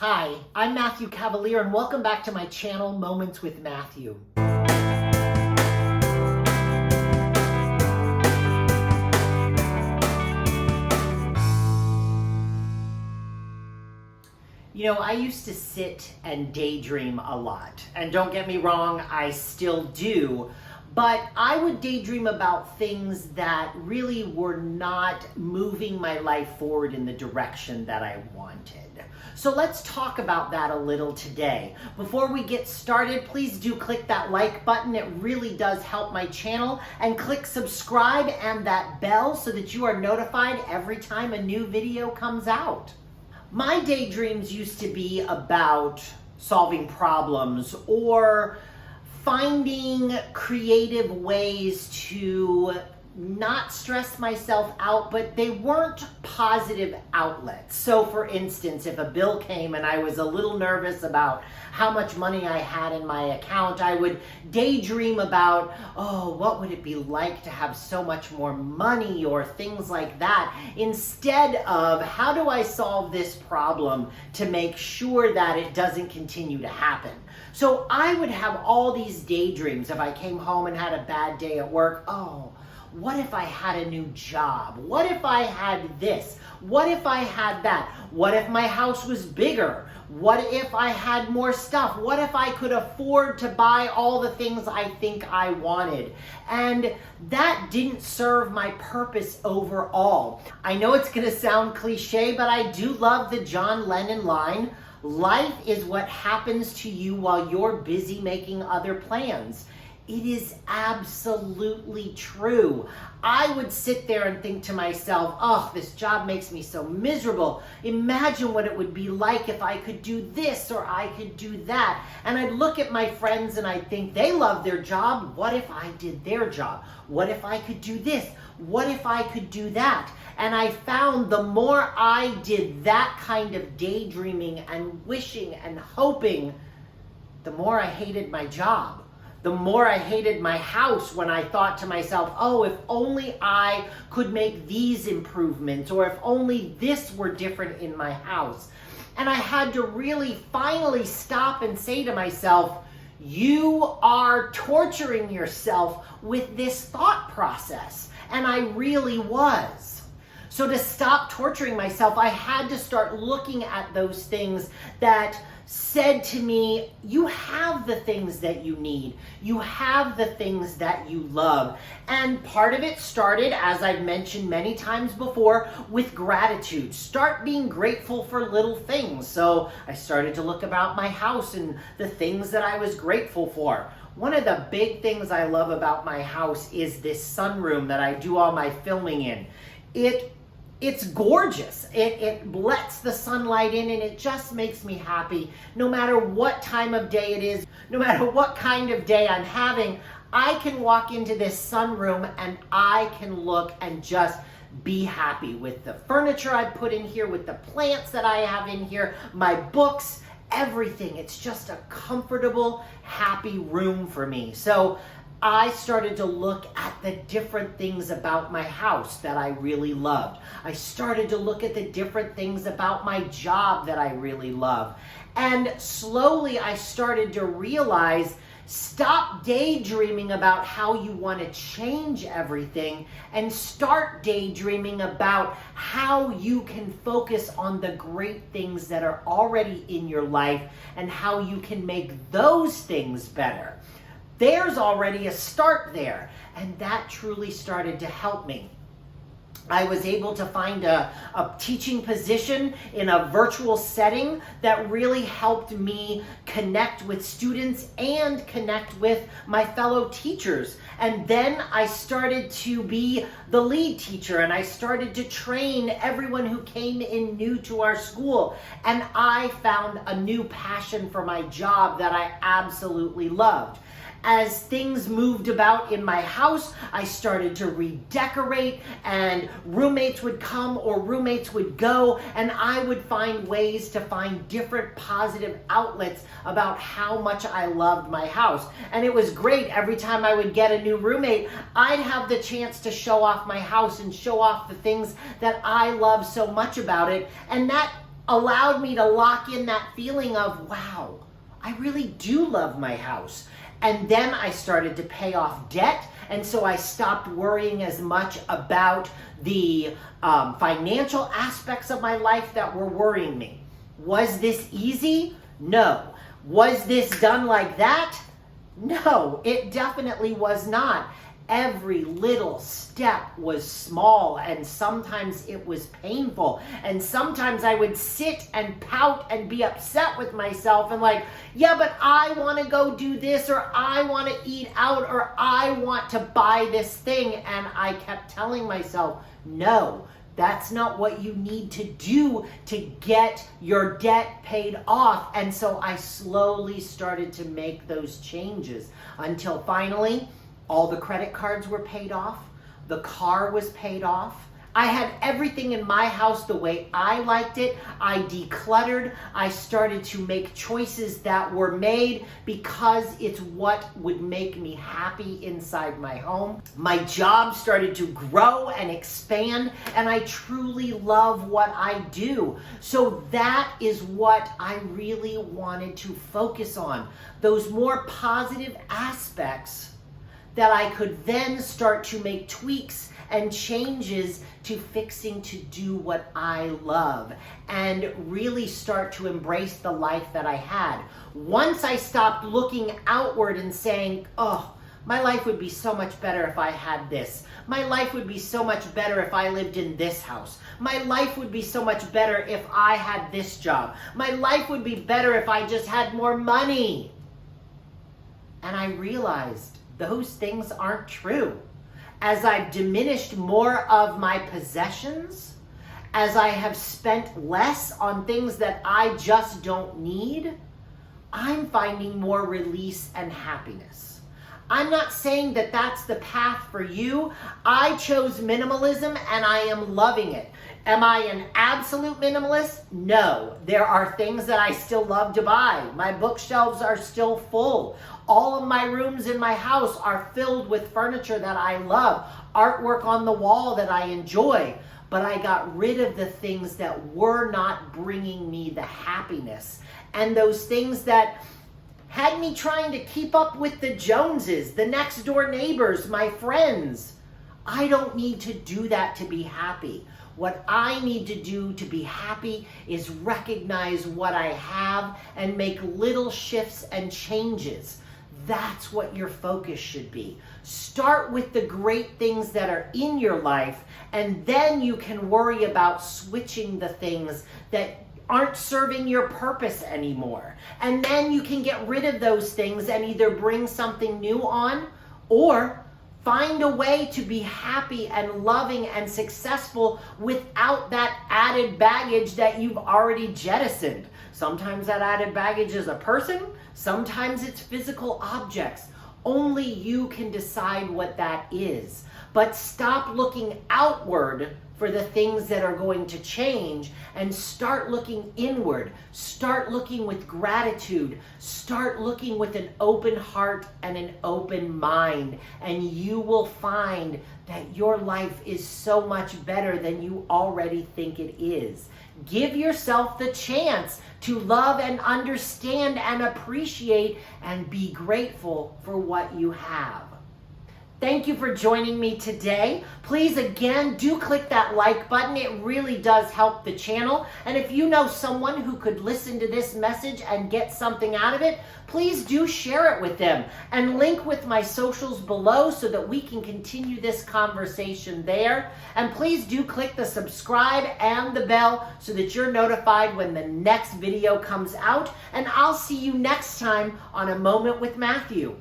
Hi, I'm Matthew Cavalier and welcome back to my channel, Moments with Matthew. You know, I used to sit and daydream a lot. And don't get me wrong, I still do. But I would daydream about things that really were not moving my life forward in the direction that I wanted. So let's talk about that a little today. Before we get started, please do click that like button. It really does help my channel. And click subscribe and that bell so that you are notified every time a new video comes out. My daydreams used to be about solving problems or finding creative ways to not stress myself out, but they weren't positive outlets. So for instance, if a bill came and I was a little nervous about how much money I had in my account, I would daydream about, oh, what would it be like to have so much more money or things like that, instead of how do I solve this problem to make sure that it doesn't continue to happen. So I would have all these daydreams if I came home and had a bad day at work. Oh, what if I had a new job? What if I had this? What if I had that? What if my house was bigger? What if I had more stuff? What if I could afford to buy all the things I think I wanted? And that didn't serve my purpose overall. I know it's going to sound cliche, but I do love the John Lennon line, "Life is what happens to you while you're busy making other plans." It is absolutely true. I would sit there and think to myself, oh, this job makes me so miserable. Imagine what it would be like if I could do this or I could do that. And I'd look at my friends and I'd think they love their job. What if I did their job? What if I could do this? What if I could do that? And I found the more I did that kind of daydreaming and wishing and hoping, the more I hated my job. The more I hated my house when I thought to myself, oh, if only I could make these improvements, or if only this were different in my house. And I had to really finally stop and say to myself, you are torturing yourself with this thought process. And I really was. So to stop torturing myself, I had to start looking at those things that said to me, you have the things that you need. You have the things that you love. And part of it started, as I've mentioned many times before, with gratitude. Start being grateful for little things. So I started to look about my house and the things that I was grateful for. One of the big things I love about my house is this sunroom that I do all my filming in. It's gorgeous. It lets the sunlight in and it just makes me happy. No matter what time of day it is, no matter what kind of day I'm having, I can walk into this sunroom and I can look and just be happy with the furniture I put in here, with the plants that I have in here, my books, everything. It's just a comfortable, happy room for me. So I started to look at the different things about my house that I really loved. I started to look at the different things about my job that I really love. And slowly I started to realize, stop daydreaming about how you want to change everything and start daydreaming about how you can focus on the great things that are already in your life and how you can make those things better. There's already a start there, and that truly started to help me. I was able to find a teaching position in a virtual setting that really helped me connect with students and connect with my fellow teachers. And then I started to be the lead teacher, and I started to train everyone who came in new to our school. And I found a new passion for my job that I absolutely loved. As things moved about in my house, I started to redecorate, and roommates would come or roommates would go, and I would find ways to find different positive outlets about how much I loved my house. And it was great. Every time I would get a new roommate, I'd have the chance to show off my house and show off the things that I love so much about it. And that allowed me to lock in that feeling of, wow, I really do love my house. And then I started to pay off debt. And so I stopped worrying as much about the financial aspects of my life that were worrying me. Was this easy? No. Was this done like that? No, it definitely was not. Every little step was small, and sometimes it was painful. And sometimes I would sit and pout and be upset with myself and like, yeah, but I want to go do this, or I want to eat out, or I want to buy this thing. And I kept telling myself, no, that's not what you need to do to get your debt paid off. And so I slowly started to make those changes until finally all the credit cards were paid off. The car was paid off. I had everything in my house the way I liked it. I decluttered. I started to make choices that were made because it's what would make me happy inside my home. My job started to grow and expand, and I truly love what I do. So that is what I really wanted to focus on. Those more positive aspects that I could then start to make tweaks and changes to fixing to do what I love and really start to embrace the life that I had. Once I stopped looking outward and saying, oh, my life would be so much better if I had this. My life would be so much better if I lived in this house. My life would be so much better if I had this job. My life would be better if I just had more money. And I realized those things aren't true. As I've diminished more of my possessions, as I have spent less on things that I just don't need, I'm finding more release and happiness. I'm not saying that that's the path for you. I chose minimalism and I am loving it. Am I an absolute minimalist? No. There are things that I still love to buy. My bookshelves are still full. All of my rooms in my house are filled with furniture that I love, artwork on the wall that I enjoy. But I got rid of the things that were not bringing me the happiness, and those things that had me trying to keep up with the Joneses, the next door neighbors, my friends. I don't need to do that to be happy. What I need to do to be happy is recognize what I have and make little shifts and changes. That's what your focus should be. Start with the great things that are in your life, and then you can worry about switching the things that aren't serving your purpose anymore. And then you can get rid of those things and either bring something new on or find a way to be happy and loving and successful without that added baggage that you've already jettisoned. Sometimes that added baggage is a person, sometimes it's physical objects. Only you can decide what that is. But stop looking outward for the things that are going to change and start looking inward. Start looking with gratitude. Start looking with an open heart and an open mind. And you will find that your life is so much better than you already think it is. Give yourself the chance to love and understand and appreciate and be grateful for what you have. Thank you for joining me today. Please, again, do click that like button. It really does help the channel. And if you know someone who could listen to this message and get something out of it, please do share it with them. And link with my socials below so that we can continue this conversation there. And please do click the subscribe and the bell so that you're notified when the next video comes out. And I'll see you next time on A Moment with Matthew.